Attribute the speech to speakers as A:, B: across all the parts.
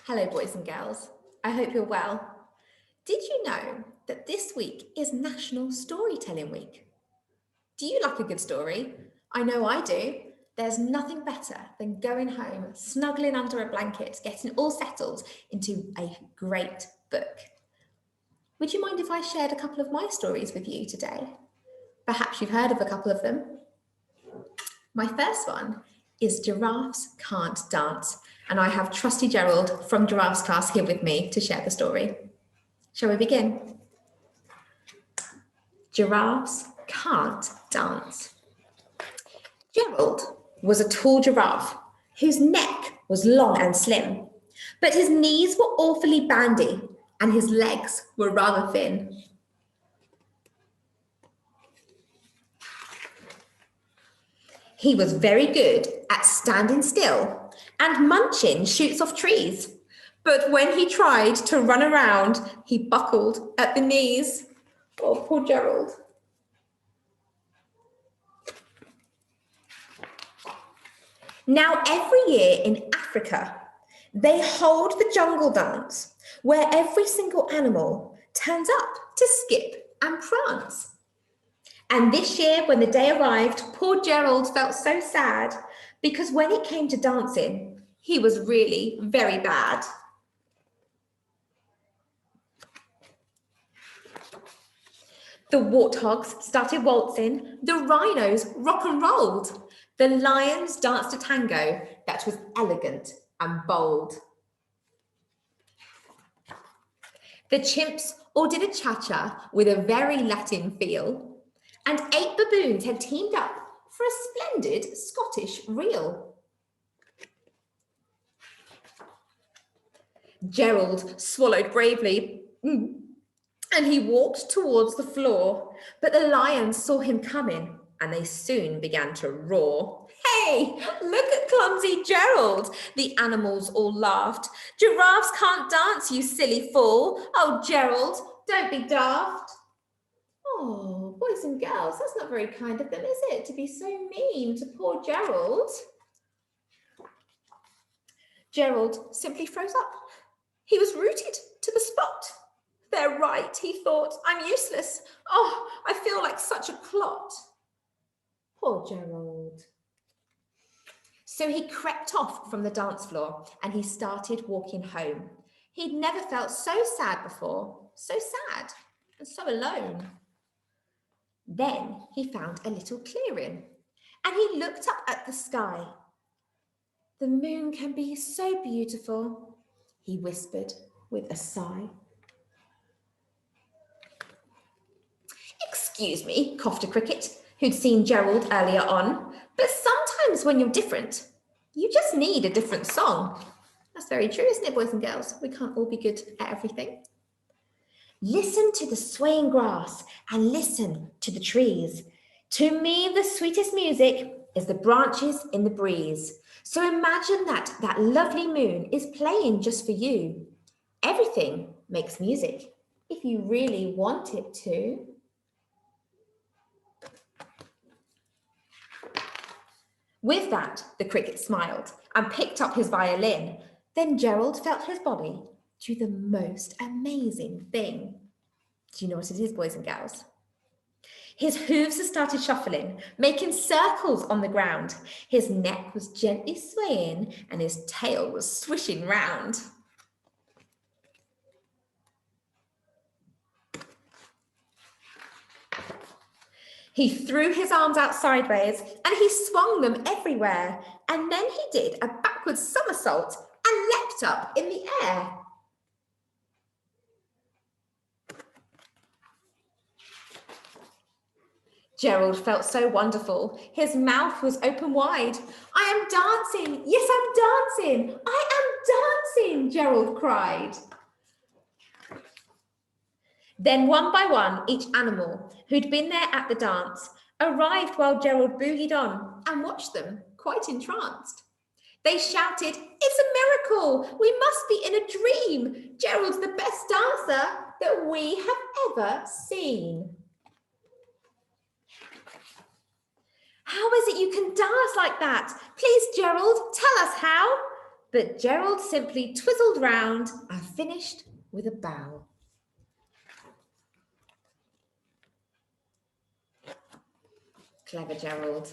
A: Hello, boys and girls. I hope you're well. Did you know that this week is National Storytelling Week? Do you like a good story? I know I do. There's nothing better than going home, snuggling under a blanket, getting all settled into a great book. Would you mind if I shared a couple of my stories with you today? Perhaps you've heard of a couple of them. My first one is Giraffes Can't Dance, and I have trusty Gerald from Giraffes class here with me to share the story. Shall we begin? Giraffes can't dance. Gerald was a tall giraffe whose neck was long and slim, but his knees were awfully bandy and his legs were rather thin. He was very good at standing still and munching shoots off trees, but when he tried to run around, he buckled at the knees. Oh, poor Gerald. Now, every year in Africa, they hold the jungle dance, where every single animal turns up to skip and prance. And this year, when the day arrived, poor Gerald felt so sad because when it came to dancing, he was really very bad. The warthogs started waltzing, the rhinos rock and rolled, the lions danced a tango that was elegant and bold. The chimps all did a cha-cha with a very Latin feel, and 8 baboons had teamed up for a splendid Scottish reel. Gerald swallowed bravely, and he walked towards the floor, but the lions saw him coming, and they soon began to roar. Hey, look at clumsy Gerald, the animals all laughed. Giraffes can't dance, you silly fool. Oh, Gerald, don't be daft. Oh, boys and girls, that's not very kind of them, is it, to be so mean to poor Gerald? Gerald simply froze up. He was rooted to the spot. They're right, he thought. I'm useless. Oh, I feel like such a clot. Poor Gerald. So he crept off from the dance floor and he started walking home. He'd never felt so sad before, so sad and so alone. Then he found a little clearing and he looked up at the sky. The moon can be so beautiful, he whispered with a sigh. Excuse me, coughed a cricket, who'd seen Gerald earlier on, but sometimes when you're different, you just need a different song. That's very true, isn't it, boys and girls? We can't all be good at everything. Listen to the swaying grass and listen to the trees. To me, the sweetest music is the branches in the breeze. So imagine that lovely moon is playing just for you. Everything makes music if you really want it to. With that, the cricket smiled and picked up his violin. Then Gerald felt his body do the most amazing thing. Do you know what it is, boys and girls? His hooves started shuffling, making circles on the ground. His neck was gently swaying and his tail was swishing round. He threw his arms out sideways and he swung them everywhere. And then he did a backward somersault and leapt up in the air. Gerald felt so wonderful. His mouth was open wide. I am dancing. Yes, I'm dancing. I am dancing, Gerald cried. Then one by one, each animal who'd been there at the dance arrived while Gerald boogied on and watched them, quite entranced. They shouted, it's a miracle! We must be in a dream! Gerald's the best dancer that we have ever seen. How is it you can dance like that? Please, Gerald, tell us how. But Gerald simply twizzled round and finished with a bow. Clever Gerald.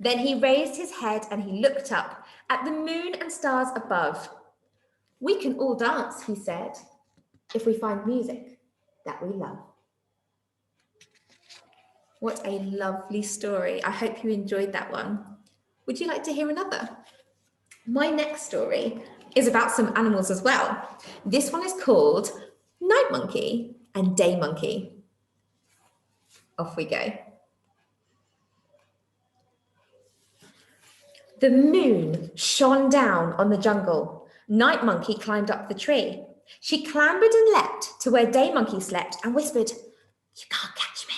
A: Then he raised his head and he looked up at the moon and stars above. We can all dance, he said, if we find music that we love. What a lovely story. I hope you enjoyed that one. Would you like to hear another? My next story is about some animals as well. This one is called Night Monkey and Day Monkey. Off we go. The moon shone down on the jungle. Night Monkey climbed up the tree. She clambered and leapt to where Day Monkey slept and whispered, "You can't catch me."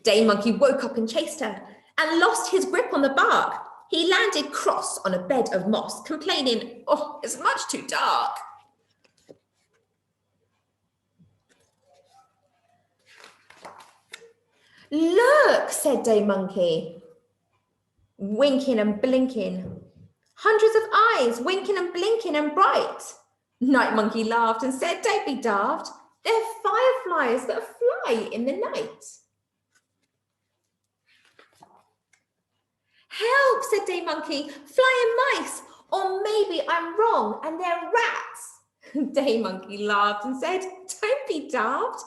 A: Day Monkey woke up and chased her and lost his grip on the bark. He landed cross on a bed of moss, complaining, "Oh, it's much too dark." "Look," said Day Monkey, winking and blinking. "Hundreds of eyes, winking and blinking and bright." Night Monkey laughed and said, "Don't be daft. They're fireflies that fly in the night." "Help," said Day Monkey, "flying mice, or maybe I'm wrong and they're rats." Day Monkey laughed and said, "Don't be daft.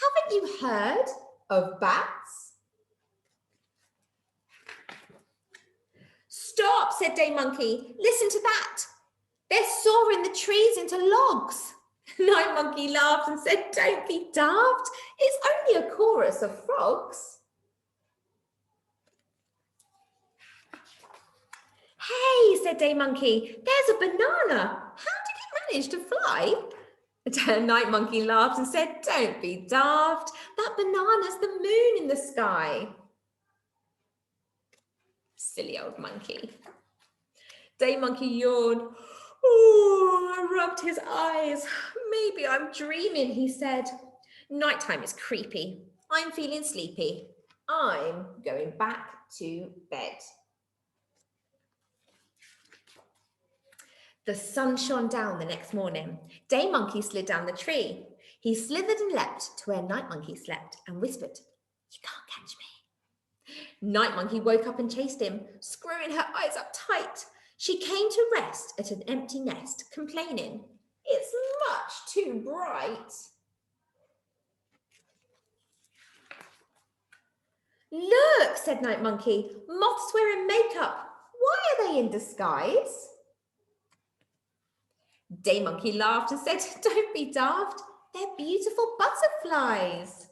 A: Haven't you heard of bats?" "Stop," said Day Monkey. "Listen to that. They're sawing the trees into logs." Night Monkey laughed and said, "Don't be daft. It's only a chorus of frogs." "Hey," said Day Monkey, "there's a banana. How did it manage to fly?" Night Monkey laughed and said, "Don't be daft. That banana's the moon in the sky." Silly old monkey. Day Monkey yawned. "Oh," rubbed his eyes. "Maybe I'm dreaming," he said. "Nighttime is creepy. I'm feeling sleepy. I'm going back to bed." The sun shone down the next morning. Day Monkey slid down the tree. He slithered and leapt to where Night Monkey slept and whispered, "You can't catch me." Night Monkey woke up and chased him, screwing her eyes up tight. She came to rest at an empty nest, complaining, "It's much too bright." "Look," said Night Monkey, "moths wearing makeup. Why are they in disguise?" Day Monkey laughed and said, "Don't be daft. They're beautiful butterflies."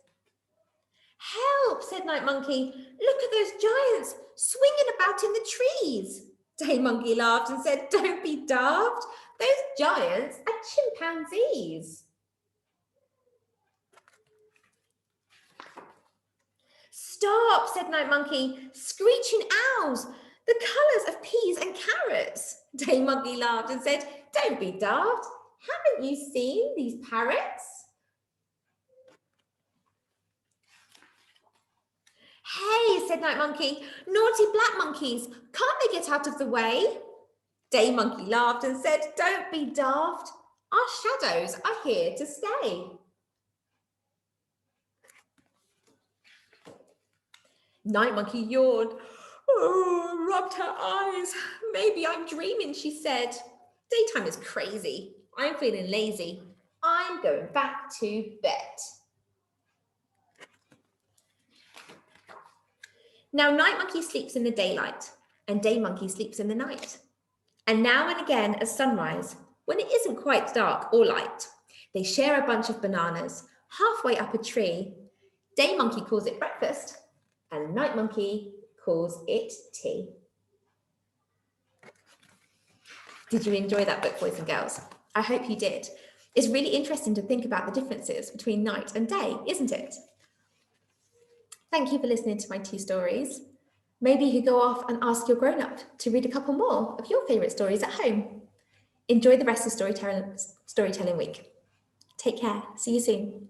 A: "Help," said Night Monkey. "Look at those giants swinging about in the trees." Day Monkey laughed and said, "Don't be daft. Those giants are chimpanzees." "Stop," said Night Monkey. "Screeching owls, the colours of peas and carrots." Day Monkey laughed and said, "Don't be daft. Haven't you seen these parrots?" "Hey," said Night Monkey, "naughty black monkeys, can't they get out of the way?" Day Monkey laughed and said, "Don't be daft. Our shadows are here to stay." Night Monkey yawned. Oh, rubbed her eyes. "Maybe I'm dreaming," she said. "Daytime is crazy. I'm feeling lazy. I'm going back to bed." Now Night Monkey sleeps in the daylight and Day Monkey sleeps in the night. And now and again at sunrise, when it isn't quite dark or light, they share a bunch of bananas halfway up a tree. Day Monkey calls it breakfast and Night Monkey calls it tea. Did you enjoy that book, boys and girls? I hope you did. It's really interesting to think about the differences between night and day, isn't it? Thank you for listening to my 2 stories. Maybe you could go off and ask your grown-up to read a couple more of your favourite stories at home. Enjoy the rest of Storytelling Week. Take care. See you soon.